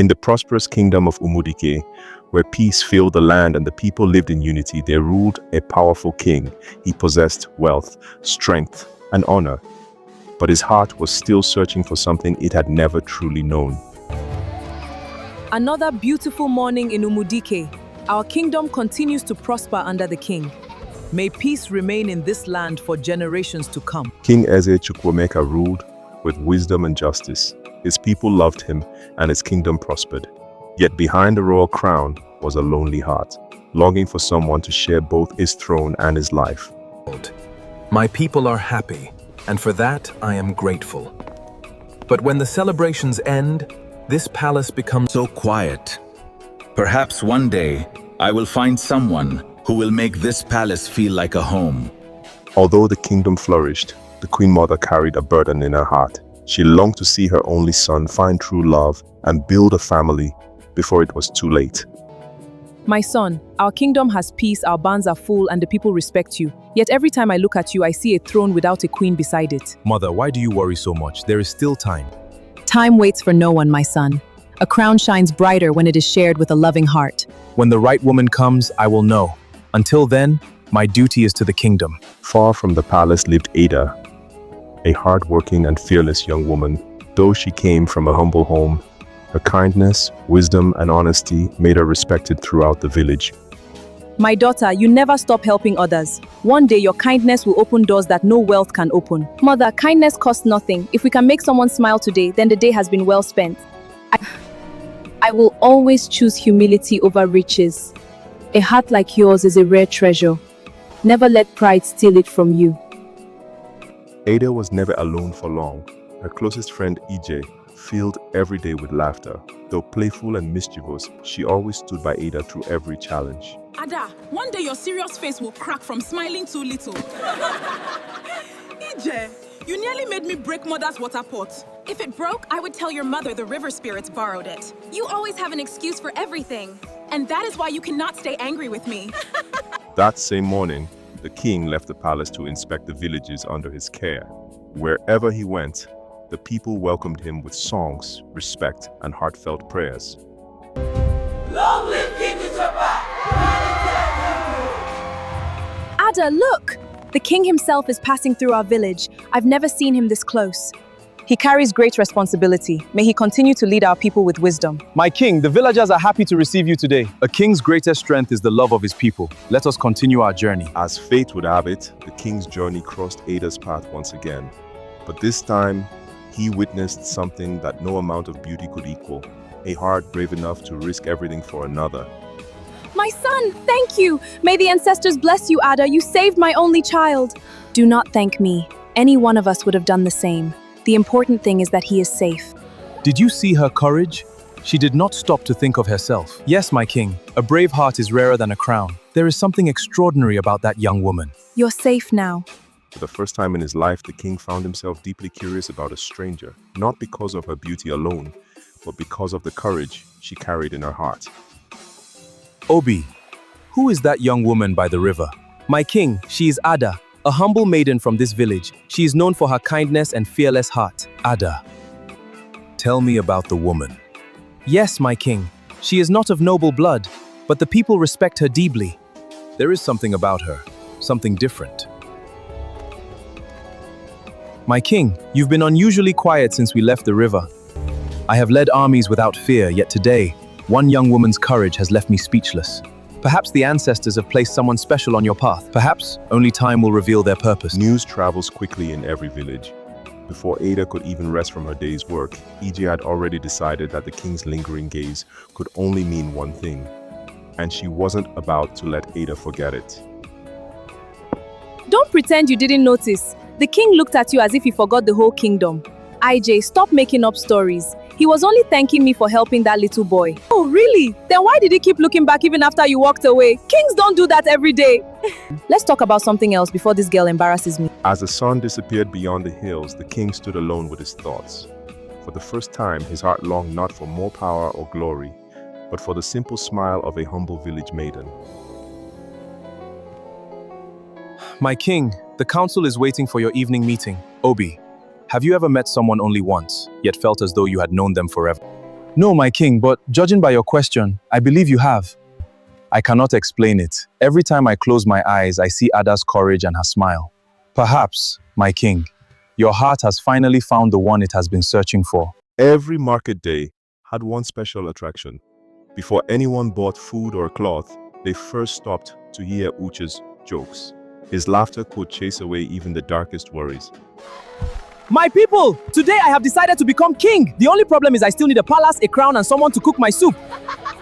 In the prosperous kingdom of Umudike, where peace filled the land and the people lived in unity, there ruled a powerful king. He possessed wealth, strength, and honor, but his heart was still searching for something it had never truly known. Another beautiful morning in Umudike. Our kingdom continues to prosper under the king. May peace remain in this land for generations to come. King Eze Chukwuemeka ruled with wisdom and justice. His people loved him, and his kingdom prospered. Yet behind the royal crown was a lonely heart, longing for someone to share both his throne and his life. My people are happy, and for that I am grateful. But when the celebrations end, this palace becomes so quiet. Perhaps one day I will find someone who will make this palace feel like a home. Although the kingdom flourished, the Queen Mother carried a burden in her heart. She longed to see her only son find true love and build a family before it was too late. My son, our kingdom has peace, our barns are full, and the people respect you. Yet every time I look at you, I see a throne without a queen beside it. Mother, why do you worry so much? There is still time. Time waits for no one, my son. A crown shines brighter when it is shared with a loving heart. When the right woman comes, I will know. Until then, my duty is to the kingdom. Far from the palace lived Ada, a hard-working and fearless young woman. Though she came from a humble home, her kindness, wisdom, and honesty made her respected throughout the village. My daughter, you never stop helping others. One day your kindness will open doors that no wealth can open. Mother, kindness costs nothing. If we can make someone smile today, then the day has been well spent. I will always choose humility over riches. A heart like yours is a rare treasure. Never let pride steal it from you. Ada was never alone for long. Her closest friend EJ filled every day with laughter. Though playful and mischievous, she always stood by Ada through every challenge. Ada, one day your serious face will crack from smiling too little. EJ, you nearly made me break mother's water pot. If it broke, I would tell your mother the river spirits borrowed it. You always have an excuse for everything. And that is why you cannot stay angry with me. That same morning, the king left the palace to inspect the villages under his care. Wherever he went, the people welcomed him with songs, respect, and heartfelt prayers. Long live King Uchepa! Ada, look! The king himself is passing through our village. I've never seen him this close. He carries great responsibility. May he continue to lead our people with wisdom. My king, the villagers are happy to receive you today. A king's greatest strength is the love of his people. Let us continue our journey. As fate would have it, the king's journey crossed Ada's path once again. But this time, he witnessed something that no amount of beauty could equal. A heart brave enough to risk everything for another. My son, thank you! May the ancestors bless you, Ada. You saved my only child. Do not thank me. Any one of us would have done the same. The important thing is that he is safe. Did you see her courage? She did not stop to think of herself. Yes, my king, a brave heart is rarer than a crown. There is something extraordinary about that young woman. You're safe now. For the first time in his life, the king found himself deeply curious about a stranger, not because of her beauty alone, but because of the courage she carried in her heart. Obi, who is that young woman by the river? My king, she is Ada, a humble maiden from this village. She is known for her kindness and fearless heart. Ada, tell me about the woman. Yes, my king, she is not of noble blood, but the people respect her deeply. There is something about her, something different. My king, you've been unusually quiet since we left the river. I have led armies without fear, yet today, one young woman's courage has left me speechless. Perhaps the ancestors have placed someone special on your path. Perhaps only time will reveal their purpose. News travels quickly in every village. Before Ada could even rest from her day's work, EJ had already decided that the king's lingering gaze could only mean one thing, and she wasn't about to let Ada forget it. Don't pretend you didn't notice. The king looked at you as if he forgot the whole kingdom. IJ, stop making up stories. He was only thanking me for helping that little boy. Oh, really? Then why did he keep looking back even after you walked away? Kings don't do that every day. Let's talk about something else before this girl embarrasses me. As the sun disappeared beyond the hills, the king stood alone with his thoughts. For the first time, his heart longed not for more power or glory, but for the simple smile of a humble village maiden. My king, the council is waiting for your evening meeting. Obi, have you ever met someone only once, yet felt as though you had known them forever? No, my king, but judging by your question, I believe you have. I cannot explain it. Every time I close my eyes, I see Ada's courage and her smile. Perhaps, my king, your heart has finally found the one it has been searching for. Every market day had one special attraction. Before anyone bought food or cloth, they first stopped to hear Uche's jokes. His laughter could chase away even the darkest worries. My people, today I have decided to become king. The only problem is I still need a palace, a crown, and someone to cook my soup.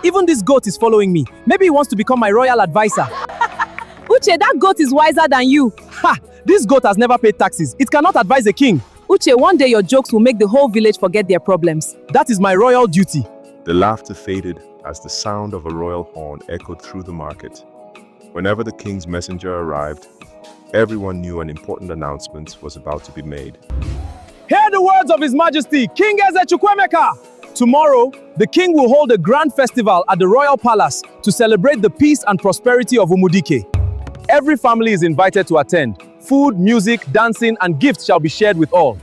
Even this goat is following me. Maybe he wants to become my royal advisor. Uche, that goat is wiser than you. Ha! This goat has never paid taxes. It cannot advise a king. Uche, one day your jokes will make the whole village forget their problems. That is my royal duty. The laughter faded as the sound of a royal horn echoed through the market. Whenever the king's messenger arrived, everyone knew an important announcement was about to be made. Hear the words of His Majesty, King Eze Chukwuemeka! Tomorrow, the king will hold a grand festival at the royal palace to celebrate the peace and prosperity of Umudike. Every family is invited to attend. Food, music, dancing, and gifts shall be shared with all.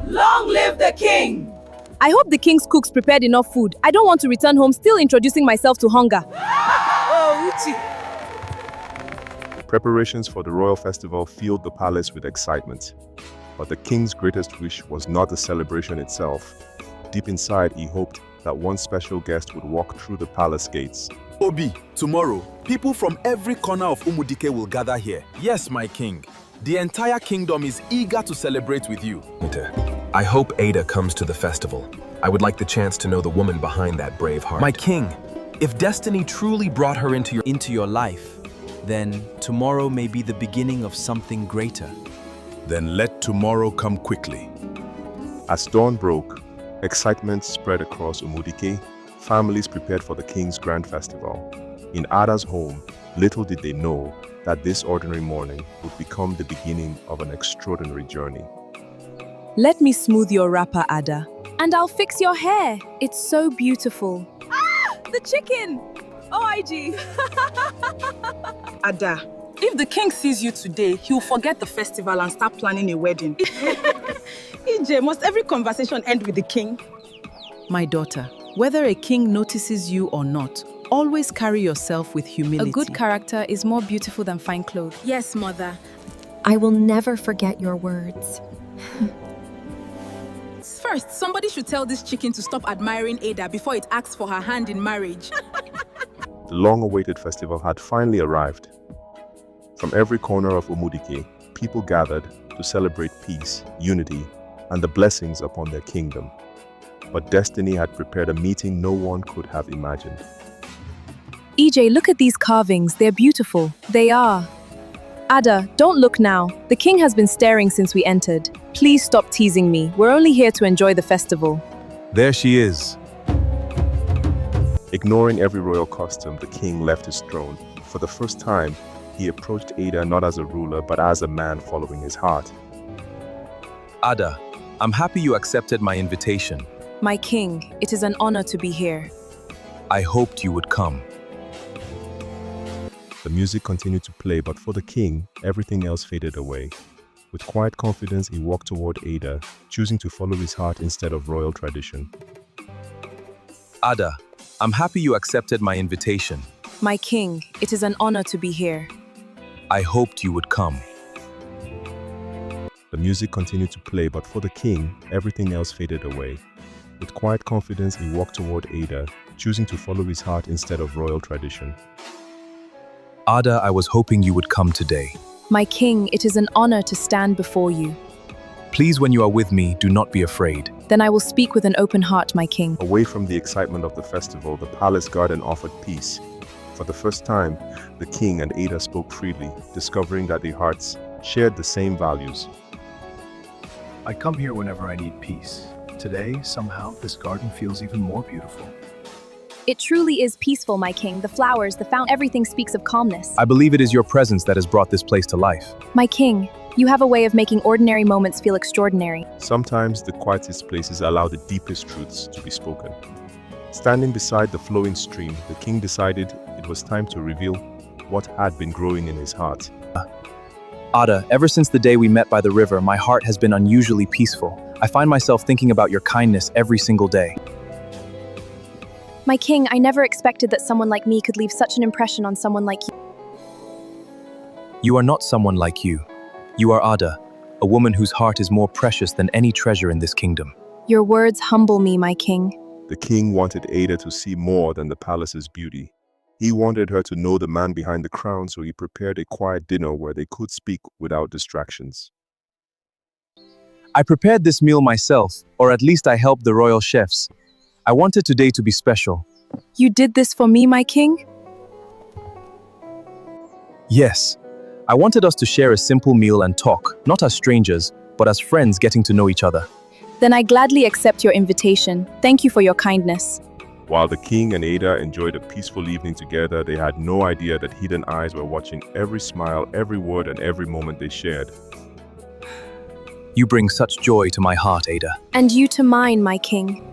Long live the king! I hope the king's cooks prepared enough food. I don't want to return home still introducing myself to hunger. Oh, Uche. Preparations for the royal festival filled the palace with excitement. But the king's greatest wish was not the celebration itself. Deep inside, he hoped that one special guest would walk through the palace gates. Obi, tomorrow, people from every corner of Umudike will gather here. Yes, my king. The entire kingdom is eager to celebrate with you. I hope Ada comes to the festival. I would like the chance to know the woman behind that brave heart. My king, if destiny truly brought her into your life, then tomorrow may be the beginning of something greater. Then let tomorrow come quickly. As dawn broke, excitement spread across Umudike. Families prepared for the king's grand festival. In Ada's home, little did they know that this ordinary morning would become the beginning of an extraordinary journey. Let me smooth your wrapper, Ada. And I'll fix your hair. It's so beautiful. Ah! The chicken! OIG! Ada, if the king sees you today, he'll forget the festival and start planning a wedding. EJ, must every conversation end with the king? My daughter, whether a king notices you or not, always carry yourself with humility. A good character is more beautiful than fine clothes. Yes, mother. I will never forget your words. First, somebody should tell this chicken to stop admiring Ada before it asks for her hand in marriage. The long-awaited festival had finally arrived. From every corner of Umudike, people gathered to celebrate peace, unity, and the blessings upon their kingdom. But destiny had prepared a meeting no one could have imagined. EJ, look at these carvings. They're beautiful. They are. Ada, don't look now. The king has been staring since we entered. Please stop teasing me. We're only here to enjoy the festival. There she is. Ignoring every royal custom, the king left his throne. For the first time, he approached Ada not as a ruler, but as a man following his heart. Ada, I'm happy you accepted my invitation. My king, it is an honor to be here. I hoped you would come. The music continued to play, but for the king, everything else faded away. With quiet confidence, he walked toward Ada, choosing to follow his heart instead of royal tradition. Ada, I'm happy you accepted my invitation. My king, it is an honor to be here. I hoped you would come. The music continued to play, but for the king, everything else faded away. With quiet confidence, he walked toward Ada, choosing to follow his heart instead of royal tradition. Ada, I was hoping you would come today. My king, it is an honor to stand before you. Please, when you are with me, do not be afraid. Then I will speak with an open heart, my king. Away from the excitement of the festival, the palace garden offered peace. For the first time, the king and Ada spoke freely, discovering that their hearts shared the same values. I come here whenever I need peace. Today, somehow, this garden feels even more beautiful. It truly is peaceful, my king. The flowers, the fountain, everything speaks of calmness. I believe it is your presence that has brought this place to life. My king, you have a way of making ordinary moments feel extraordinary. Sometimes the quietest places allow the deepest truths to be spoken. Standing beside the flowing stream, the king decided it was time to reveal what had been growing in his heart. Ada, ever since the day we met by the river, my heart has been unusually peaceful. I find myself thinking about your kindness every single day. My king, I never expected that someone like me could leave such an impression on someone like you. You are not someone like you. You are Ada, a woman whose heart is more precious than any treasure in this kingdom. Your words humble me, my king. The king wanted Ada to see more than the palace's beauty. He wanted her to know the man behind the crown, so he prepared a quiet dinner where they could speak without distractions. I prepared this meal myself, or at least I helped the royal chefs. I wanted today to be special. You did this for me, my king? Yes. I wanted us to share a simple meal and talk, not as strangers, but as friends getting to know each other. Then I gladly accept your invitation. Thank you for your kindness. While the king and Ada enjoyed a peaceful evening together, they had no idea that hidden eyes were watching every smile, every word, and every moment they shared. You bring such joy to my heart, Ada. And you to mine, my king.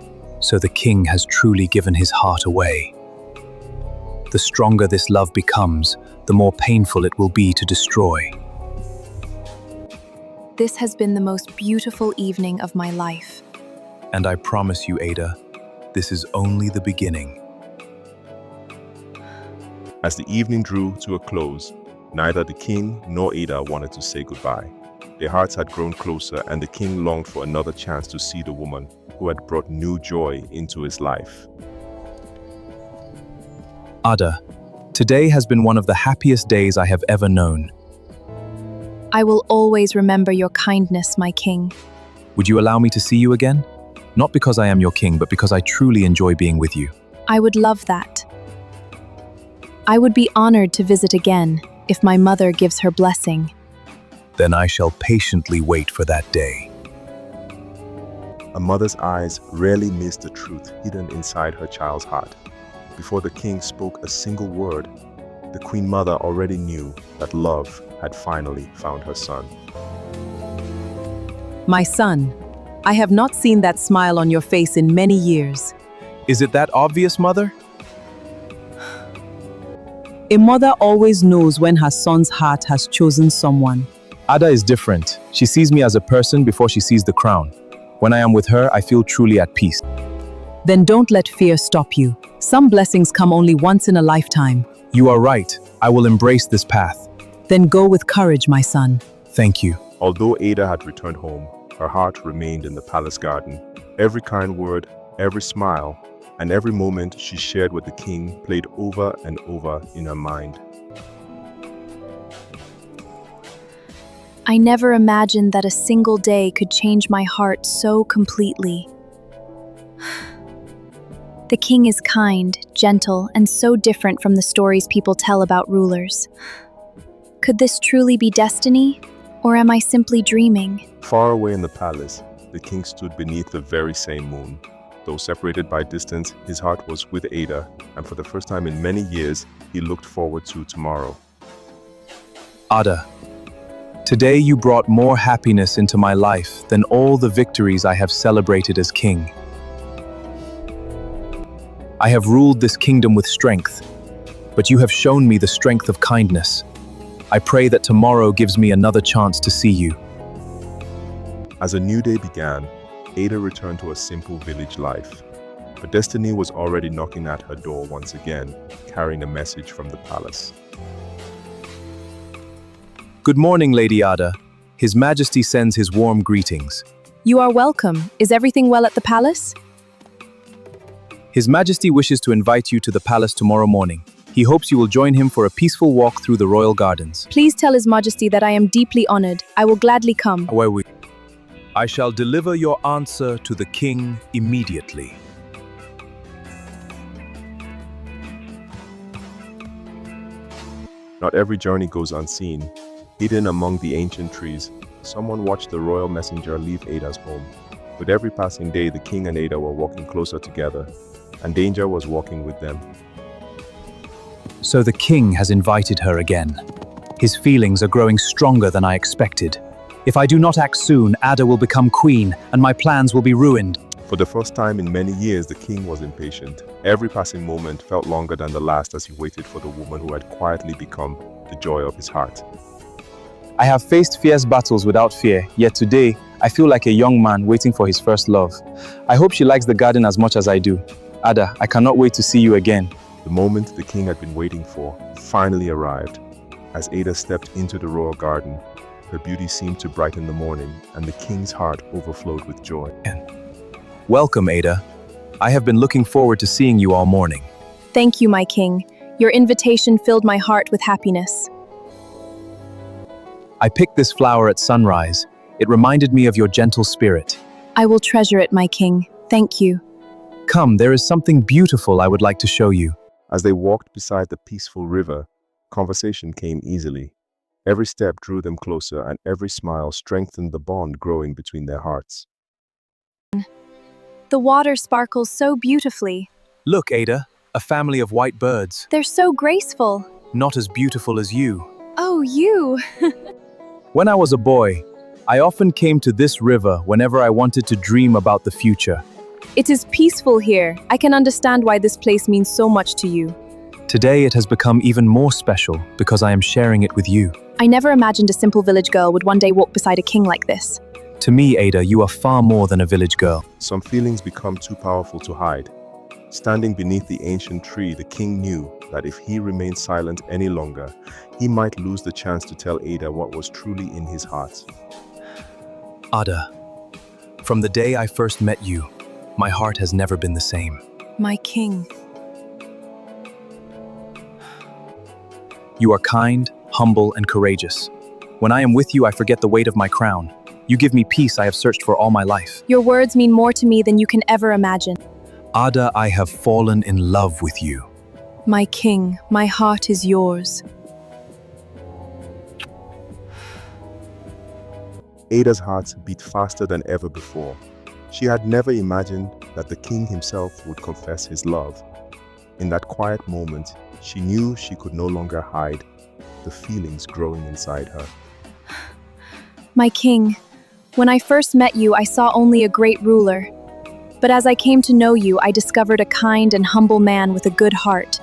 So the king has truly given his heart away. The stronger this love becomes, the more painful it will be to destroy. This has been the most beautiful evening of my life. And I promise you, Ada, this is only the beginning. As the evening drew to a close, neither the king nor Ada wanted to say goodbye. Their hearts had grown closer, and the king longed for another chance to see the woman who had brought new joy into his life. Ada, today has been one of the happiest days I have ever known. I will always remember your kindness, my king. Would you allow me to see you again? Not because I am your king, but because I truly enjoy being with you. I would love that. I would be honored to visit again if my mother gives her blessing. Then I shall patiently wait for that day. A mother's eyes rarely miss the truth hidden inside her child's heart. Before the king spoke a single word, the Queen Mother already knew that love had finally found her son. My son, I have not seen that smile on your face in many years. Is it that obvious, Mother? A mother always knows when her son's heart has chosen someone. Ada is different. She sees me as a person before she sees the crown. When I am with her, I feel truly at peace. Then don't let fear stop you. Some blessings come only once in a lifetime. You are right. I will embrace this path. Then go with courage, my son. Thank you. Although Ada had returned home, her heart remained in the palace garden. Every kind word, every smile, and every moment she shared with the king played over and over in her mind. I never imagined that a single day could change my heart so completely. The king is kind, gentle, and so different from the stories people tell about rulers. Could this truly be destiny, or am I simply dreaming? Far away in the palace, the king stood beneath the very same moon. Though separated by distance, his heart was with Ada, and for the first time in many years, he looked forward to tomorrow. Ada, today you brought more happiness into my life than all the victories I have celebrated as king. I have ruled this kingdom with strength, but you have shown me the strength of kindness. I pray that tomorrow gives me another chance to see you. As a new day began, Ada returned to a simple village life. But destiny was already knocking at her door once again, carrying a message from the palace. Good morning, Lady Ada. His Majesty sends his warm greetings. You are welcome. Is everything well at the palace? His Majesty wishes to invite you to the palace tomorrow morning. He hopes you will join him for a peaceful walk through the royal gardens. Please tell His Majesty that I am deeply honored. I will gladly come. I shall deliver your answer to the king immediately. Not every journey goes unseen. Hidden among the ancient trees, someone watched the royal messenger leave Ada's home. With every passing day, the king and Ada were walking closer together, and danger was walking with them. So the king has invited her again. His feelings are growing stronger than I expected. If I do not act soon, Ada will become queen, and my plans will be ruined. For the first time in many years, the king was impatient. Every passing moment felt longer than the last as he waited for the woman who had quietly become the joy of his heart. I have faced fierce battles without fear, yet today, I feel like a young man waiting for his first love. I hope she likes the garden as much as I do. Ada, I cannot wait to see you again. The moment the king had been waiting for finally arrived. As Ada stepped into the royal garden, her beauty seemed to brighten the morning, and the king's heart overflowed with joy. Welcome, Ada. I have been looking forward to seeing you all morning. Thank you, my king. Your invitation filled my heart with happiness. I picked this flower at sunrise. It reminded me of your gentle spirit. I will treasure it, my king. Thank you. Come, there is something beautiful I would like to show you. As they walked beside the peaceful river, conversation came easily. Every step drew them closer, and every smile strengthened the bond growing between their hearts. The water sparkles so beautifully. Look, Ada, a family of white birds. They're so graceful. Not as beautiful as you. Oh, you! When I was a boy, I often came to this river whenever I wanted to dream about the future. It is peaceful here. I can understand why this place means so much to you. Today it has become even more special because I am sharing it with you. I never imagined a simple village girl would one day walk beside a king like this. To me, Ada, you are far more than a village girl. Some feelings become too powerful to hide. Standing beneath the ancient tree, the king knew that if he remained silent any longer, he might lose the chance to tell Ada what was truly in his heart. Ada, from the day I first met you, my heart has never been the same. My king. You are kind, humble, and courageous. When I am with you, I forget the weight of my crown. You give me peace I have searched for all my life. Your words mean more to me than you can ever imagine. Ada, I have fallen in love with you. My king, my heart is yours. Ada's heart beat faster than ever before. She had never imagined that the king himself would confess his love. In that quiet moment, she knew she could no longer hide the feelings growing inside her. My king, when I first met you, I saw only a great ruler. But as I came to know you, I discovered a kind and humble man with a good heart.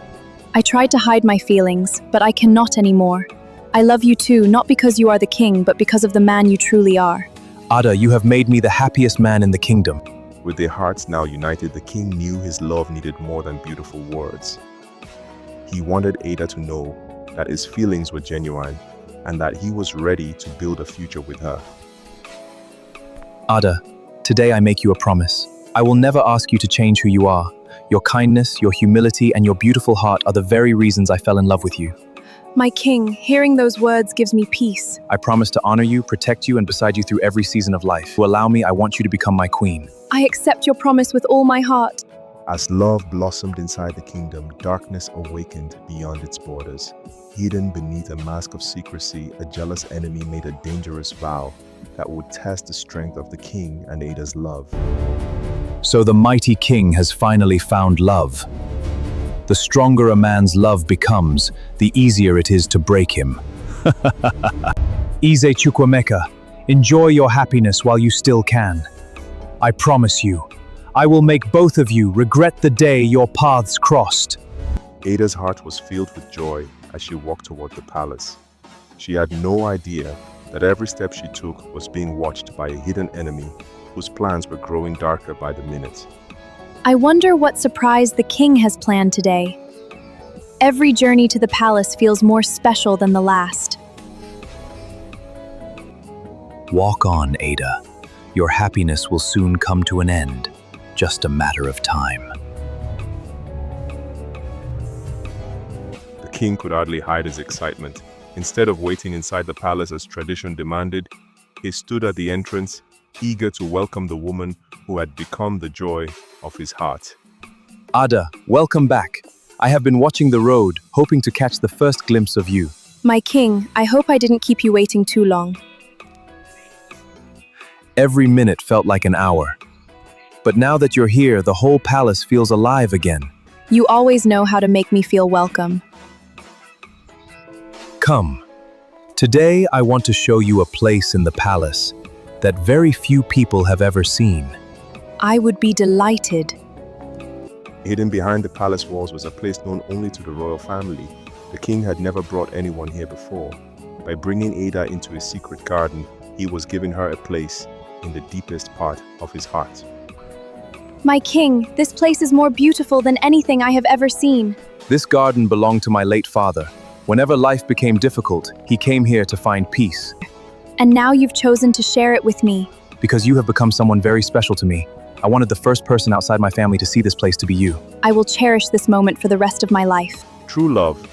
I tried to hide my feelings, but I cannot anymore. I love you too, not because you are the king, but because of the man you truly are. Ada, you have made me the happiest man in the kingdom. With their hearts now united, the king knew his love needed more than beautiful words. He wanted Ada to know that his feelings were genuine and that he was ready to build a future with her. Ada, today I make you a promise. I will never ask you to change who you are. Your kindness, your humility, and your beautiful heart are the very reasons I fell in love with you. My king, hearing those words gives me peace. I promise to honor you, protect you, and beside you through every season of life. To allow me, I want you to become my queen. I accept your promise with all my heart. As love blossomed inside the kingdom, darkness awakened beyond its borders. Hidden beneath a mask of secrecy, a jealous enemy made a dangerous vow that would test the strength of the king and Ada's love. So the mighty king has finally found love. The stronger a man's love becomes, the easier it is to break him. Ize Chukwemeka, enjoy your happiness while you still can. I promise you, I will make both of you regret the day your paths crossed. Ada's heart was filled with joy as she walked toward the palace. She had no idea that every step she took was being watched by a hidden enemy whose plans were growing darker by the minute. I wonder what surprise the king has planned today. Every journey to the palace feels more special than the last. Walk on, Ada. Your happiness will soon come to an end. Just a matter of time. The king could hardly hide his excitement. Instead of waiting inside the palace as tradition demanded, he stood at the entrance, eager to welcome the woman who had become the joy of his heart. Ada, welcome back. I have been watching the road, hoping to catch the first glimpse of you. My king, I hope I didn't keep you waiting too long. Every minute felt like an hour. But now that you're here, the whole palace feels alive again. You always know how to make me feel welcome. Come. Today, I want to show you a place in the palace that very few people have ever seen. I would be delighted. Hidden behind the palace walls was a place known only to the royal family. The king had never brought anyone here before. By bringing Ada into his secret garden, he was giving her a place in the deepest part of his heart. My king, this place is more beautiful than anything I have ever seen. This garden belonged to my late father. Whenever life became difficult, he came here to find peace. And now you've chosen to share it with me. Because you have become someone very special to me. I wanted the first person outside my family to see this place to be you. I will cherish this moment for the rest of my life. True love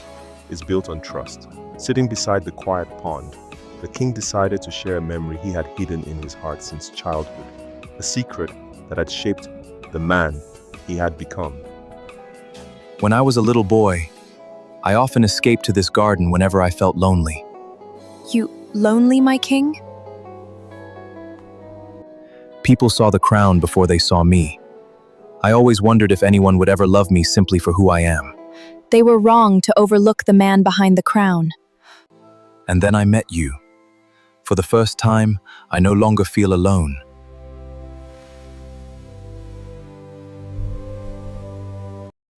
is built on trust. Sitting beside the quiet pond, the king decided to share a memory he had hidden in his heart since childhood, a secret that had shaped the man he had become. When I was a little boy, I often escaped to this garden whenever I felt lonely. You lonely, my king? People saw the crown before they saw me. I always wondered if anyone would ever love me simply for who I am. They were wrong to overlook the man behind the crown. And then I met you. For the first time, I no longer feel alone.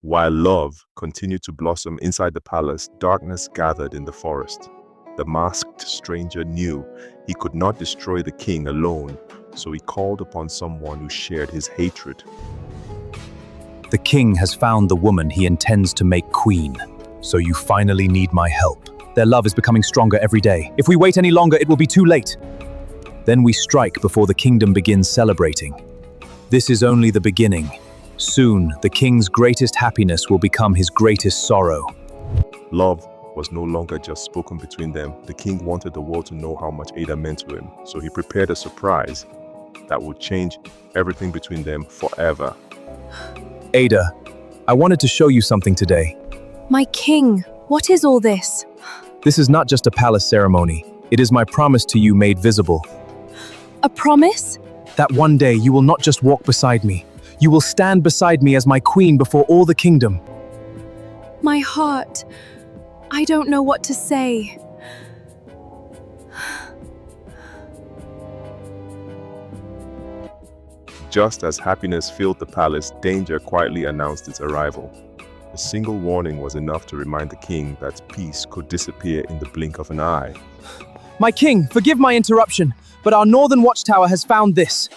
While love continued to blossom inside the palace, darkness gathered in the forest. The masked stranger knew he could not destroy the king alone, so he called upon someone who shared his hatred. The king has found the woman he intends to make queen, so you finally need my help. Their love is becoming stronger every day. If we wait any longer, it will be too late. Then we strike before the kingdom begins celebrating. This is only the beginning. Soon, the king's greatest happiness will become his greatest sorrow. Love was no longer just spoken between them. The king wanted the world to know how much Ada meant to him, so he prepared a surprise that would change everything between them forever. Ada, I wanted to show you something today. My king, what is all this? This is not just a palace ceremony. It is my promise to you made visible. A promise? That one day you will not just walk beside me. You will stand beside me as my queen before all the kingdom. My heart. I don't know what to say. Just as happiness filled the palace, danger quietly announced its arrival. A single warning was enough to remind the king that peace could disappear in the blink of an eye. My king, forgive my interruption, but our northern watchtower has found this.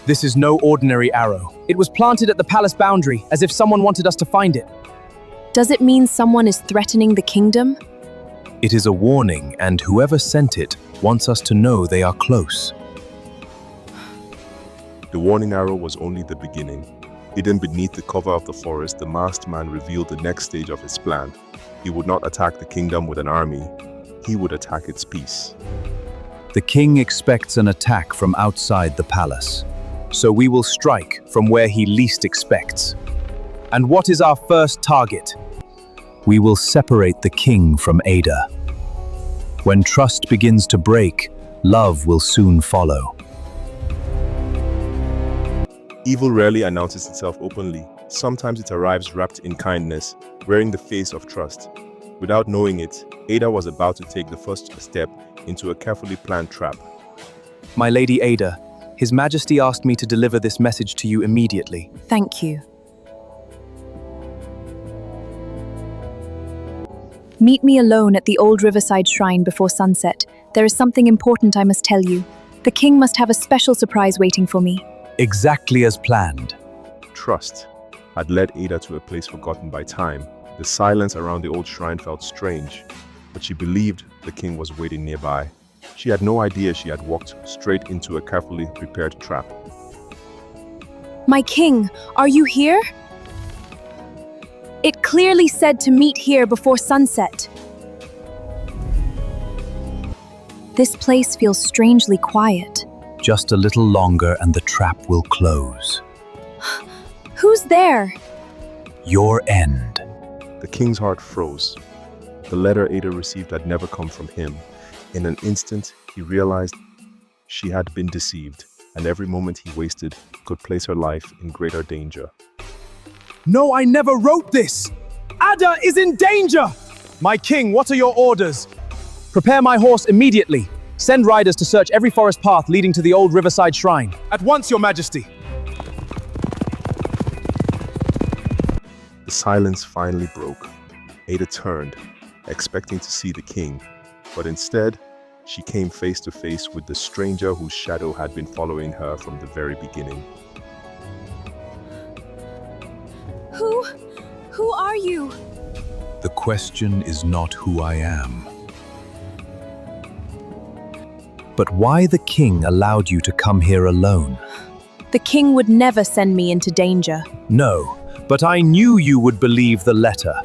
This is no ordinary arrow. It was planted at the palace boundary, as if someone wanted us to find it. Does it mean someone is threatening the kingdom? It is a warning, and whoever sent it wants us to know they are close. The warning arrow was only the beginning. Hidden beneath the cover of the forest, the masked man revealed the next stage of his plan. He would not attack the kingdom with an army. He would attack its peace. The king expects an attack from outside the palace. So we will strike from where he least expects. And what is our first target? We will separate the king from Ada. When trust begins to break, love will soon follow. Evil rarely announces itself openly. Sometimes it arrives wrapped in kindness, wearing the face of trust. Without knowing it, Ada was about to take the first step into a carefully planned trap. My lady Ada, His Majesty asked me to deliver this message to you immediately. Thank you. Meet me alone at the old riverside shrine before sunset. There is something important I must tell you. The king must have a special surprise waiting for me. Exactly as planned. Trust had led Ada to a place forgotten by time. The silence around the old shrine felt strange, but she believed the king was waiting nearby. She had no idea she had walked straight into a carefully prepared trap. My king, are you here? It clearly said to meet here before sunset. This place feels strangely quiet. Just a little longer and the trap will close. Who's there? Your end. The king's heart froze. The letter Ada received had never come from him. In an instant, he realized she had been deceived, and every moment he wasted could place her life in greater danger. No, I never wrote this! Ada is in danger! My king, what are your orders? Prepare my horse immediately. Send riders to search every forest path leading to the old riverside shrine. At once, Your Majesty! The silence finally broke. Ada turned, expecting to see the king, but instead, she came face to face with the stranger whose shadow had been following her from the very beginning. you? The question is not who I am, but why the king allowed you to come here alone. The king would never send me into danger. No, but I knew you would believe the letter.